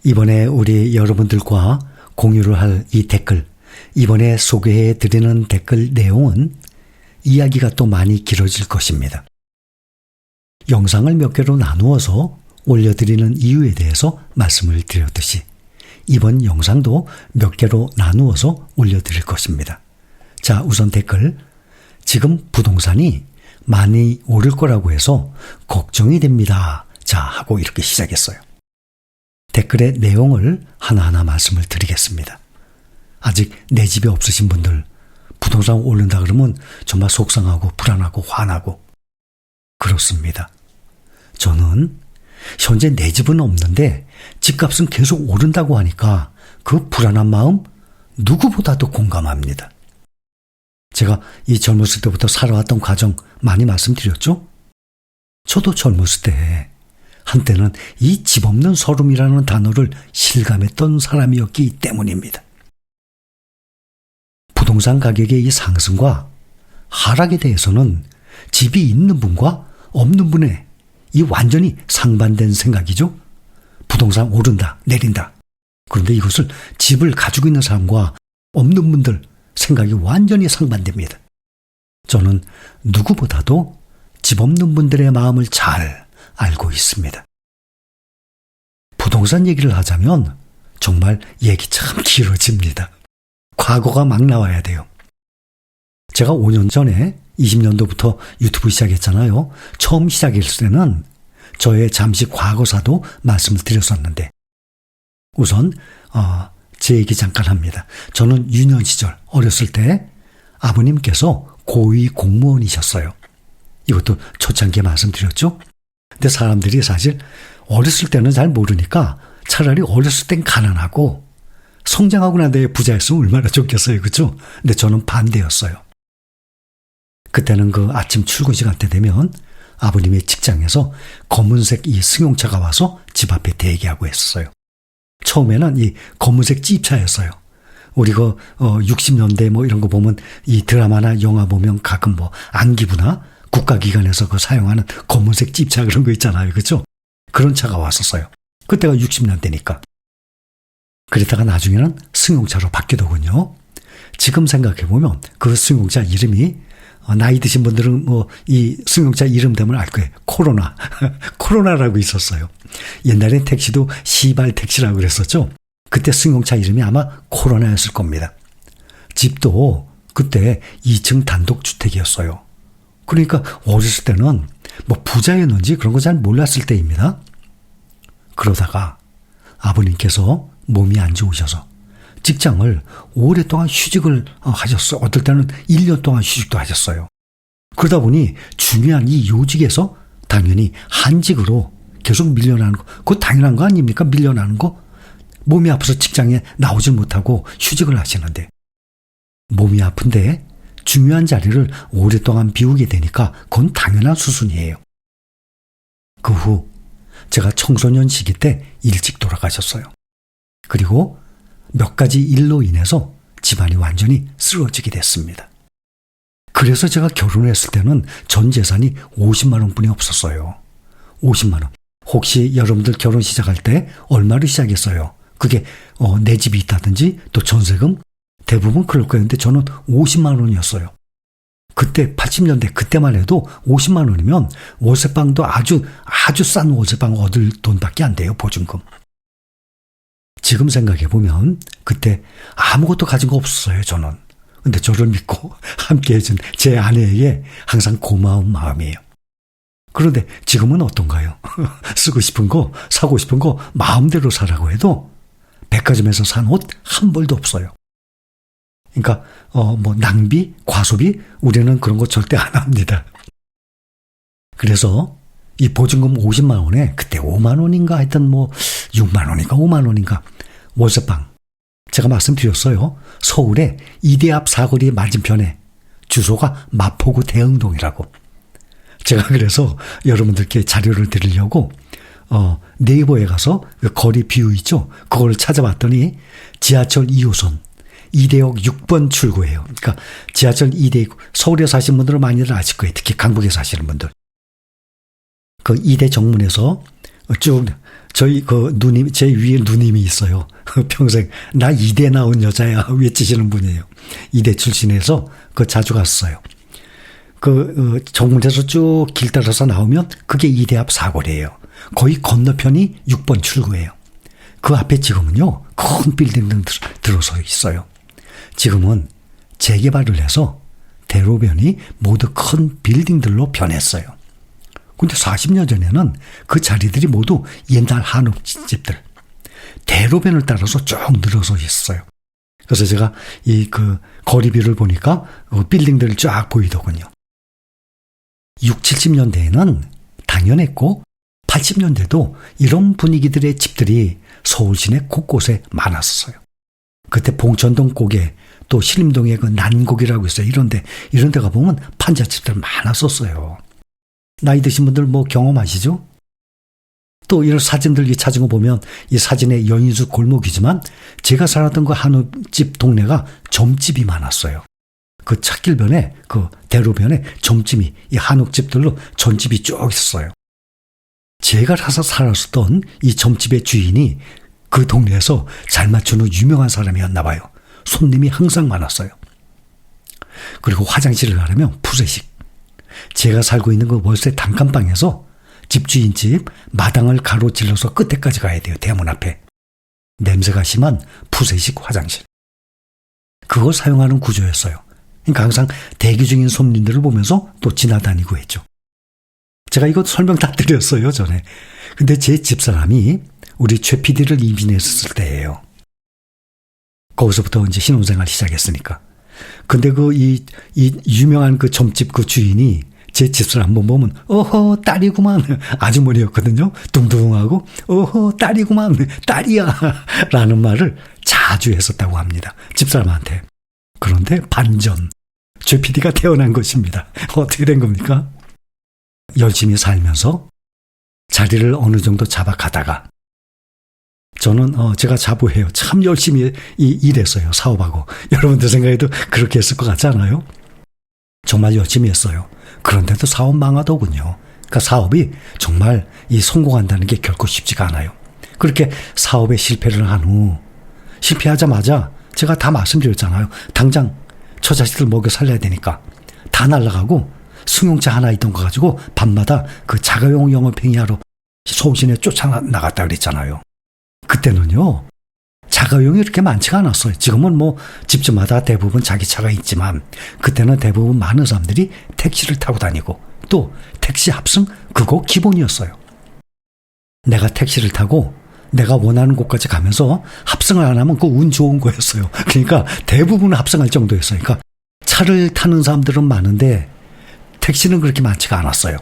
이번에 우리 여러분들과 공유를 할 이 댓글, 이번에 소개해 드리는 댓글 내용은 이야기가 또 많이 길어질 것입니다. 영상을 몇 개로 나누어서 올려드리는 이유에 대해서 말씀을 드렸듯이 이번 영상도 몇 개로 나누어서 올려드릴 것입니다. 자, 우선 댓글. 지금 부동산이 많이 오를 거라고 해서 걱정이 됩니다. 자, 하고 이렇게 시작했어요. 댓글의 내용을 하나하나 말씀을 드리겠습니다. 아직 내 집이 없으신 분들, 부동산 오른다 그러면 정말 속상하고 불안하고 화나고 그렇습니다. 저는 현재 내 집은 없는데 집값은 계속 오른다고 하니까 그 불안한 마음 누구보다도 공감합니다. 제가 이 젊었을 때부터 살아왔던 과정 많이 말씀드렸죠? 저도 젊었을 때 한때는 이 집 없는 서름이라는 단어를 실감했던 사람이었기 때문입니다. 부동산 가격의 이 상승과 하락에 대해서는 집이 있는 분과 없는 분의 이 완전히 상반된 생각이죠. 부동산 오른다, 내린다. 그런데 이것을 집을 가지고 있는 사람과 없는 분들 생각이 완전히 상반됩니다. 저는 누구보다도 집 없는 분들의 마음을 잘 알고 있습니다. 부동산 얘기를 하자면 정말 얘기 참 길어집니다. 과거가 막 나와야 돼요. 제가 5년 전에 20년도부터 유튜브 시작했잖아요. 처음 시작했을 때는 저의 잠시 과거사도 말씀을 드렸었는데 우선 제 얘기 잠깐 합니다. 저는 유년 시절 어렸을 때 아버님께서 고위 공무원이셨어요. 이것도 초창기에 말씀드렸죠. 근데 사람들이 사실 어렸을 때는 잘 모르니까 차라리 어렸을 땐 가난하고 성장하고 난 뒤에 부자였으면 얼마나 좋겠어요. 그렇죠? 근데 저는 반대였어요. 그때는 그 아침 출근 시간 때 되면 아버님의 직장에서 검은색 이 승용차가 와서 집 앞에 대기하고 했었어요. 처음에는 이 검은색 찝차였어요. 우리 60년대 뭐 이런 거 보면 이 드라마나 영화 보면 가끔 뭐 안기부나 국가기관에서 그 사용하는 검은색 찝차 그런 거 있잖아요. 그렇죠? 그런 차가 왔었어요. 그때가 60년대니까. 그러다가 나중에는 승용차로 바뀌더군요. 지금 생각해보면 그 승용차 이름이 나이 드신 분들은 뭐 이 승용차 이름 되면 알 거예요. 코로나. 코로나라고 있었어요. 옛날엔 택시도 시발 택시라고 그랬었죠. 그때 승용차 이름이 아마 코로나였을 겁니다. 집도 그때 2층 단독주택이었어요. 그러니까 어렸을 때는 뭐 부자였는지 그런 거 잘 몰랐을 때입니다. 그러다가 아버님께서 몸이 안 좋으셔서 직장을 오랫동안 휴직을 하셨어요. 어떨 때는 1년 동안 휴직도 하셨어요. 그러다 보니 중요한 이 요직에서 당연히 한직으로 계속 밀려나는 거, 그거 당연한 거 아닙니까? 밀려나는 거. 몸이 아파서 직장에 나오질 못하고 휴직을 하시는데 몸이 아픈데 중요한 자리를 오랫동안 비우게 되니까 그건 당연한 수순이에요. 그 후 제가 청소년 시기 때 일찍 돌아가셨어요. 그리고 몇 가지 일로 인해서 집안이 완전히 쓰러지게 됐습니다. 그래서 제가 결혼했을 때는 전 재산이 50만 원뿐이 없었어요. 50만 원. 혹시 여러분들 결혼 시작할 때 얼마로 시작했어요? 그게 내 집이 있다든지 또 전세금? 대부분 그럴 거예요. 근데 저는 50만 원이었어요. 그때 80년대 그때만 해도 50만 원이면 월세방도 아주 싼 월세방 얻을 돈밖에 안 돼요. 보증금. 지금 생각해보면 그때 아무것도 가진 거 없었어요. 저는. 근데 저를 믿고 함께 해준 제 아내에게 항상 고마운 마음이에요. 그런데 지금은 어떤가요? 쓰고 싶은 거, 사고 싶은 거 마음대로 사라고 해도 백화점에서 산 옷 한 벌도 없어요. 그러니까 뭐 낭비, 과소비 우리는 그런 거 절대 안 합니다. 그래서 이 보증금 50만 원에 그때 5만 원인가 하여튼 뭐 6만 원인가 5만 원인가 월세방 제가 말씀드렸어요. 서울의 이대 앞 사거리 맞은편에 주소가 마포구 대흥동이라고. 제가 그래서 여러분들께 자료를 드리려고 네이버에 가서 그 거리 뷰 있죠. 그걸 찾아봤더니 지하철 2호선 이대역 6번 출구예요. 그러니까 지하철 2대역 서울에 사시는 분들은 많이들 아실 거예요. 특히 강북에 사시는 분들. 그 2대 정문에서 쭉 저희 제 위에 누님이 있어요. 평생 나 이대 나온 여자야 외치시는 분이에요. 이대 출신에서 자주 갔어요. 정문에서 쭉 길 따라서 나오면 그게 이대 앞 사거리예요. 거의 건너편이 6번 출구예요. 그 앞에 지금은요, 큰 빌딩들 들어서 있어요. 지금은 재개발을 해서 대로변이 모두 큰 빌딩들로 변했어요. 근데 40년 전에는 그 자리들이 모두 옛날 한옥집들, 대로변을 따라서 쭉 늘어서 있어요. 그래서 제가 거리뷰를 보니까 빌딩들이 쫙 보이더군요. 60, 70년대에는 당연했고 80년대도 이런 분위기들의 집들이 서울 시내 곳곳에 많았어요. 그때 봉천동 고개 또 신림동에 난곡이라고 있어요. 이런 데 가보면 판잣집들 많았었어요. 나이 드신 분들 경험하시죠? 또 이런 사진들 찾은 거 보면 이 사진의 여인숙 골목이지만 제가 살았던 그 한옥집 동네가 점집이 많았어요. 그 찻길변에 대로변에 점집이 이 한옥집들로 점집이 쭉 있었어요. 제가 살았던 이 점집의 주인이 그 동네에서 잘 맞추는 유명한 사람이었나 봐요. 손님이 항상 많았어요. 그리고 화장실을 가려면 푸세식. 제가 살고 있는 그 월세 단칸방에서 집주인 집 마당을 가로질러서 끝에까지 가야 돼요. 대문 앞에. 냄새가 심한 푸세식 화장실. 그걸 사용하는 구조였어요. 그러니까 항상 대기 중인 손님들을 보면서 또 지나다니고 했죠. 제가 이거 설명 다 드렸어요, 전에. 근데 제 집사람이 우리 최 PD를 임신했을 때예요. 거기서부터 이제 신혼생활 시작했으니까. 근데 이 유명한 그 점집 그 주인이 제 집사람 한번 보면, 어허, 딸이구만. 아주머니였거든요. 둥둥하고, 어허, 딸이구만. 딸이야. 라는 말을 자주 했었다고 합니다. 집사람한테. 그런데 반전. 최 PD가 태어난 것입니다. 어떻게 된 겁니까? 열심히 살면서 자리를 어느 정도 잡아가다가 저는 제가 자부해요. 참 열심히 일했어요. 사업하고. 여러분들 생각에도 그렇게 했을 것 같지 않아요? 정말 열심히 했어요. 그런데도 사업 망하더군요. 그러니까 사업이 정말 성공한다는 게 결코 쉽지가 않아요. 그렇게 사업에 실패를 한 후 실패하자마자 제가 다 말씀드렸잖아요. 당장 저 자식들 먹여 살려야 되니까 다 날아가고 승용차 하나 있던 거 가지고 밤마다 그 자가용 영업행위하러 서울시내 쫓아나갔다 그랬잖아요. 그때는요, 자가용이 이렇게 많지가 않았어요. 지금은 집집마다 대부분 자기 차가 있지만 그때는 대부분 많은 사람들이 택시를 타고 다니고 또 택시 합승 그거 기본이었어요. 내가 택시를 타고 내가 원하는 곳까지 가면서 합승을 안 하면 그 운 좋은 거였어요. 그러니까 대부분 합승할 정도였어요. 그러니까 차를 타는 사람들은 많은데 택시는 그렇게 많지가 않았어요.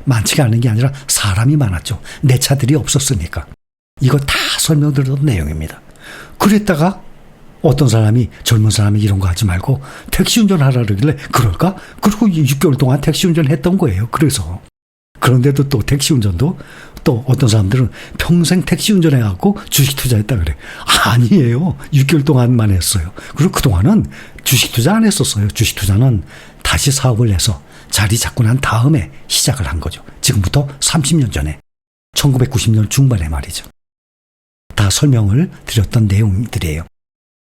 많지가 않은 게 아니라 사람이 많았죠. 내 차들이 없었으니까. 이거 다 설명드렸던 내용입니다. 그랬다가 어떤 사람이 젊은 사람이 이런 거 하지 말고 택시 운전하라 그러길래 그럴까? 그리고 6개월 동안 택시 운전했던 거예요. 그런데도 또 택시 운전도 또 어떤 사람들은 평생 택시 운전해갖고 주식 투자했다 그래. 아니에요. 6개월 동안만 했어요. 그리고 그동안은 주식 투자 안 했었어요. 주식 투자는 다시 사업을 해서 자리 잡고 난 다음에 시작을 한 거죠. 지금부터 30년 전에 1990년 중반에 말이죠. 다 설명을 드렸던 내용들이에요.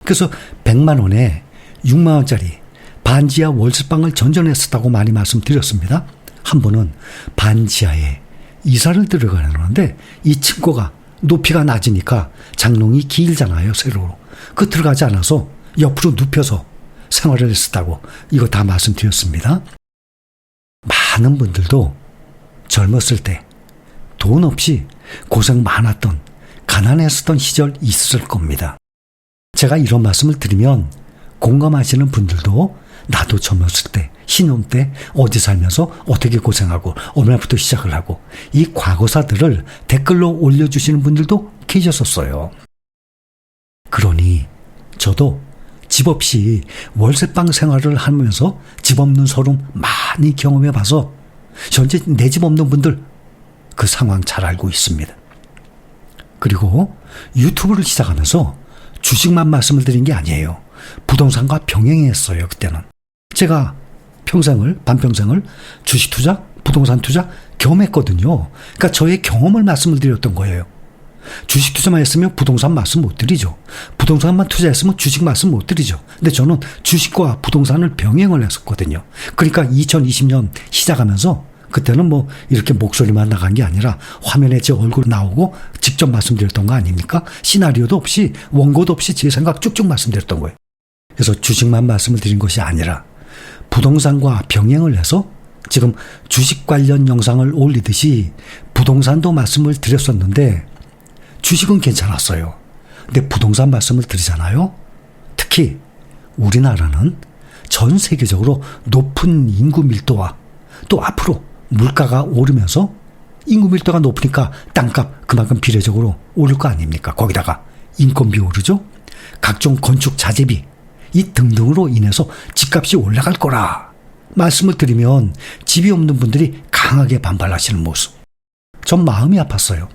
그래서 100만 원에 6만 원짜리 반지하 월세방을 전전했었다고 많이 말씀드렸습니다. 한 번은 반지하에 이사를 들어가는데 이 층고가 높이가 낮으니까 장롱이 길잖아요. 세로로. 그 들어가지 않아서 옆으로 눕혀서 생활을 했었다고 이거 다 말씀드렸습니다. 많은 분들도 젊었을 때 돈 없이 고생 많았던 가난했었던 시절 있을 겁니다. 제가 이런 말씀을 드리면 공감하시는 분들도 나도 젊었을 때 신혼 때 어디 살면서 어떻게 고생하고 얼마부터 시작을 하고 이 과거사들을 댓글로 올려주시는 분들도 계셨었어요. 그러니 저도 집 없이 월세방 생활을 하면서 집 없는 서름 많이 경험해봐서 현재 내 집 없는 분들 그 상황 잘 알고 있습니다. 그리고 유튜브를 시작하면서 주식만 말씀을 드린 게 아니에요. 부동산과 병행했어요. 그때는. 제가 반평생을 주식 투자, 부동산 투자 겸했거든요. 그러니까 저의 경험을 말씀을 드렸던 거예요. 주식 투자만 했으면 부동산 말씀 못 드리죠. 부동산만 투자했으면 주식 말씀 못 드리죠. 근데 저는 주식과 부동산을 병행을 했었거든요. 그러니까 2020년 시작하면서 그때는 뭐 이렇게 목소리만 나간 게 아니라 화면에 제 얼굴 나오고 직접 말씀드렸던 거 아닙니까? 시나리오도 없이 원고도 없이 제 생각 쭉쭉 말씀드렸던 거예요. 그래서 주식만 말씀을 드린 것이 아니라 부동산과 병행을 해서 지금 주식 관련 영상을 올리듯이 부동산도 말씀을 드렸었는데 주식은 괜찮았어요. 근데 부동산 말씀을 드리잖아요. 특히 우리나라는 전 세계적으로 높은 인구 밀도와 또 앞으로 물가가 오르면서 인구 밀도가 높으니까 땅값 그만큼 비례적으로 오를 거 아닙니까? 거기다가 인건비 오르죠. 각종 건축 자재비 이 등등으로 인해서 집값이 올라갈 거라 말씀을 드리면 집이 없는 분들이 강하게 반발하시는 모습. 전 마음이 아팠어요.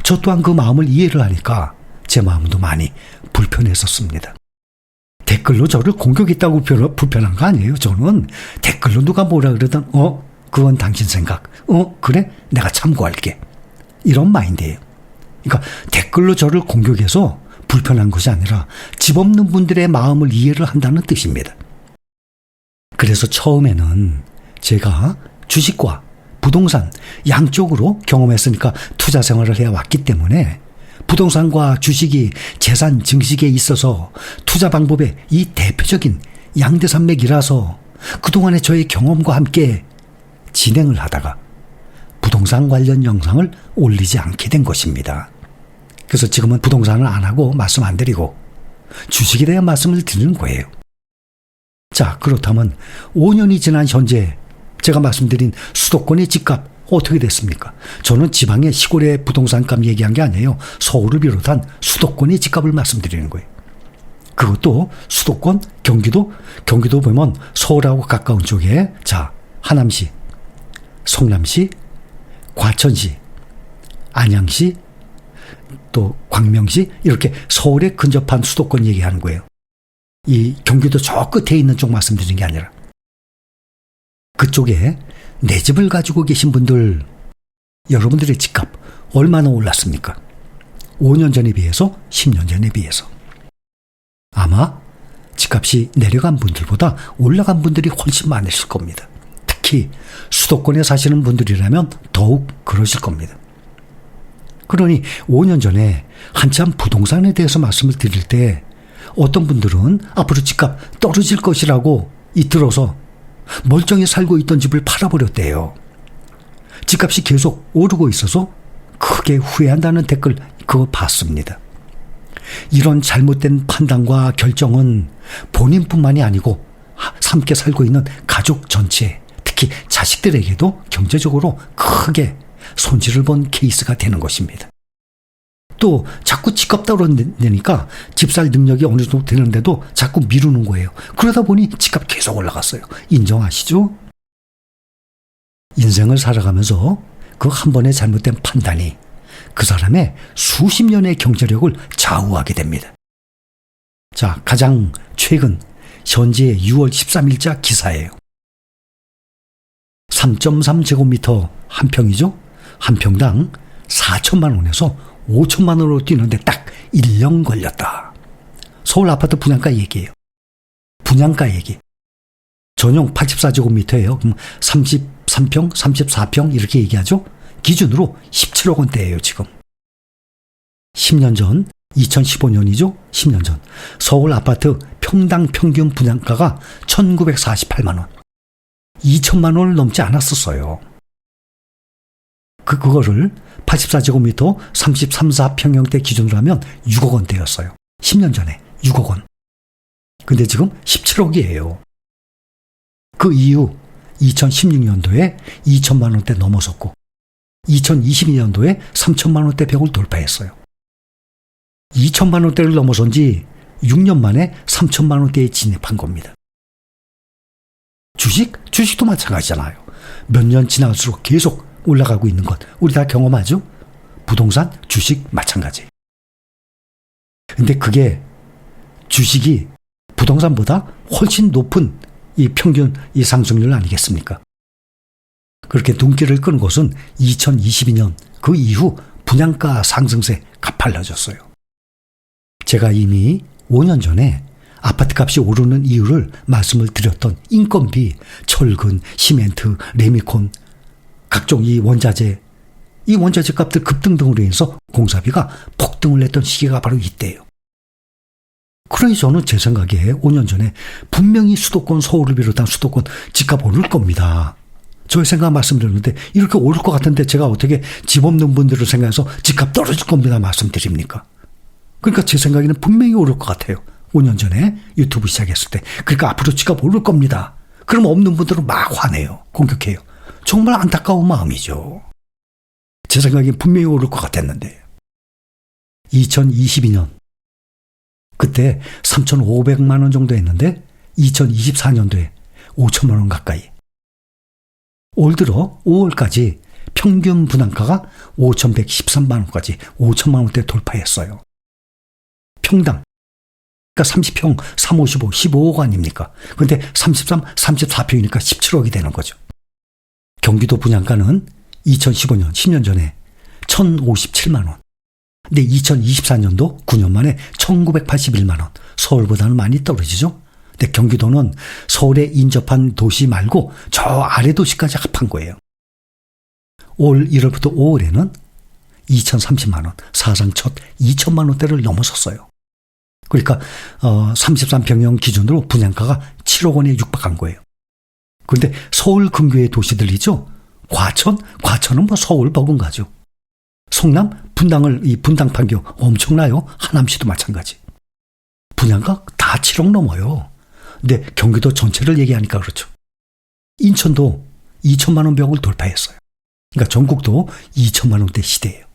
저 또한 그 마음을 이해를 하니까 제 마음도 많이 불편했었습니다. 댓글로 저를 공격했다고 불편한 거 아니에요. 저는 댓글로 누가 뭐라 그러든 그건 당신 생각. 그래? 내가 참고할게. 이런 마인드예요. 그러니까 댓글로 저를 공격해서 불편한 것이 아니라 집 없는 분들의 마음을 이해를 한다는 뜻입니다. 그래서 처음에는 제가 주식과 부동산 양쪽으로 경험했으니까 투자 생활을 해왔기 때문에 부동산과 주식이 재산 증식에 있어서 투자 방법의 이 대표적인 양대산맥이라서 그동안의 저의 경험과 함께 진행을 하다가 부동산 관련 영상을 올리지 않게 된 것입니다. 그래서 지금은 부동산을 안 하고 말씀 안 드리고 주식에 대한 말씀을 드리는 거예요. 자, 그렇다면 5년이 지난 현재 제가 말씀드린 수도권의 집값 어떻게 됐습니까? 저는 지방의 시골의 부동산값 얘기한 게 아니에요. 서울을 비롯한 수도권의 집값을 말씀드리는 거예요. 그것도 수도권, 경기도 보면 서울하고 가까운 쪽에 자, 하남시, 성남시, 과천시, 안양시, 또 광명시 이렇게 서울에 근접한 수도권 얘기하는 거예요. 이 경기도 저 끝에 있는 쪽 말씀드리는 게 아니라 그쪽에 내 집을 가지고 계신 분들 여러분들의 집값 얼마나 올랐습니까? 5년 전에 비해서 10년 전에 비해서 아마 집값이 내려간 분들보다 올라간 분들이 훨씬 많으실 겁니다. 특히 수도권에 사시는 분들이라면 더욱 그러실 겁니다. 그러니 5년 전에 한참 부동산에 대해서 말씀을 드릴 때 어떤 분들은 앞으로 집값 떨어질 것이라고 들어서 멀쩡히 살고 있던 집을 팔아버렸대요. 집값이 계속 오르고 있어서 크게 후회한다는 댓글 그거 봤습니다. 이런 잘못된 판단과 결정은 본인뿐만이 아니고 함께 살고 있는 가족 전체, 특히 자식들에게도 경제적으로 크게 손실을 본 케이스가 되는 것입니다. 또 자꾸 집값 떨어지니까 집살 능력이 어느 정도 되는데도 자꾸 미루는 거예요. 그러다 보니 집값 계속 올라갔어요. 인정하시죠? 인생을 살아가면서 그 한 번의 잘못된 판단이 그 사람의 수십 년의 경제력을 좌우하게 됩니다. 자, 가장 최근 현재 6월 13일자 기사예요. 3.3제곱미터 한 평이죠. 한 평당 4천만 원에서 5천만 원으로 뛰는데 딱 1년 걸렸다. 서울 아파트 분양가 얘기예요. 분양가 얘기. 전용 84제곱미터예요. 그럼 33평, 34평 이렇게 얘기하죠. 기준으로 17억 원대예요, 지금. 10년 전, 2015년이죠. 10년 전. 서울 아파트 평당 평균 분양가가 1,948만 원. 2천만 원을 넘지 않았었어요. 그거를 84제곱미터 33, 4평형대 기준으로 하면 6억 원대였어요. 10년 전에 6억 원. 근데 지금 17억이에요. 그 이후 2016년도에 2천만 원대 넘어섰고 2022년도에 3천만 원대 벽을 돌파했어요. 2천만 원대를 넘어선 지 6년 만에 3천만 원대에 진입한 겁니다. 주식도 마찬가지잖아요. 몇 년 지날수록 계속 올라가고 있는 것 우리 다 경험하죠? 부동산, 주식 마찬가지. 근데 그게 주식이 부동산보다 훨씬 높은 이 평균 이 상승률 아니겠습니까? 그렇게 눈길을 끄는 것은 2022년 그 이후 분양가 상승세 가팔라졌어요. 제가 이미 5년 전에 아파트값이 오르는 이유를 말씀을 드렸던 인건비, 철근, 시멘트, 레미콘, 각종 이 원자재 값들 급등등으로 인해서 공사비가 폭등을 했던 시기가 바로 이때예요. 그러니 저는 제 생각에 5년 전에 분명히 수도권, 서울을 비롯한 수도권 집값 오를 겁니다. 저의 생각 말씀드렸는데 이렇게 오를 것 같은데 제가 어떻게 집 없는 분들을 생각해서 집값 떨어질 겁니다 말씀드립니까? 그러니까 제 생각에는 분명히 오를 것 같아요. 5년 전에 유튜브 시작했을 때. 그러니까 앞으로 집값 오를 겁니다. 그럼 없는 분들은 막 화내요. 공격해요. 정말 안타까운 마음이죠. 제 생각엔 분명히 오를 것 같았는데. 2022년 그때 3,500만 원 정도 했는데 2024년도에 5천만 원 가까이. 올 들어 5월까지 평균 분양가가 5,113만 원까지 5천만 원대 돌파했어요. 평당. 그러니까 30평, 3, 55, 15억 아닙니까? 근데 33, 34평이니까 17억이 되는 거죠. 경기도 분양가는 2015년, 10년 전에 1,057만 원. 근데 2024년도 9년 만에 1,981만 원. 서울보다는 많이 떨어지죠? 근데 경기도는 서울에 인접한 도시 말고 저 아래 도시까지 합한 거예요. 올 1월부터 5월에는 2,030만 원, 사상 첫 2천만 원대를 넘어섰어요. 그러니까 33평형 기준으로 분양가가 7억 원에 육박한 거예요. 그런데 서울 근교의 도시들이죠. 과천은 뭐 서울 버금가죠. 성남 분당 판교 엄청나요. 하남시도 마찬가지. 분양가 다 7억 넘어요. 근데 경기도 전체를 얘기하니까 그렇죠. 인천도 2천만 원 벽을 돌파했어요. 그러니까 전국도 2천만 원대 시대예요.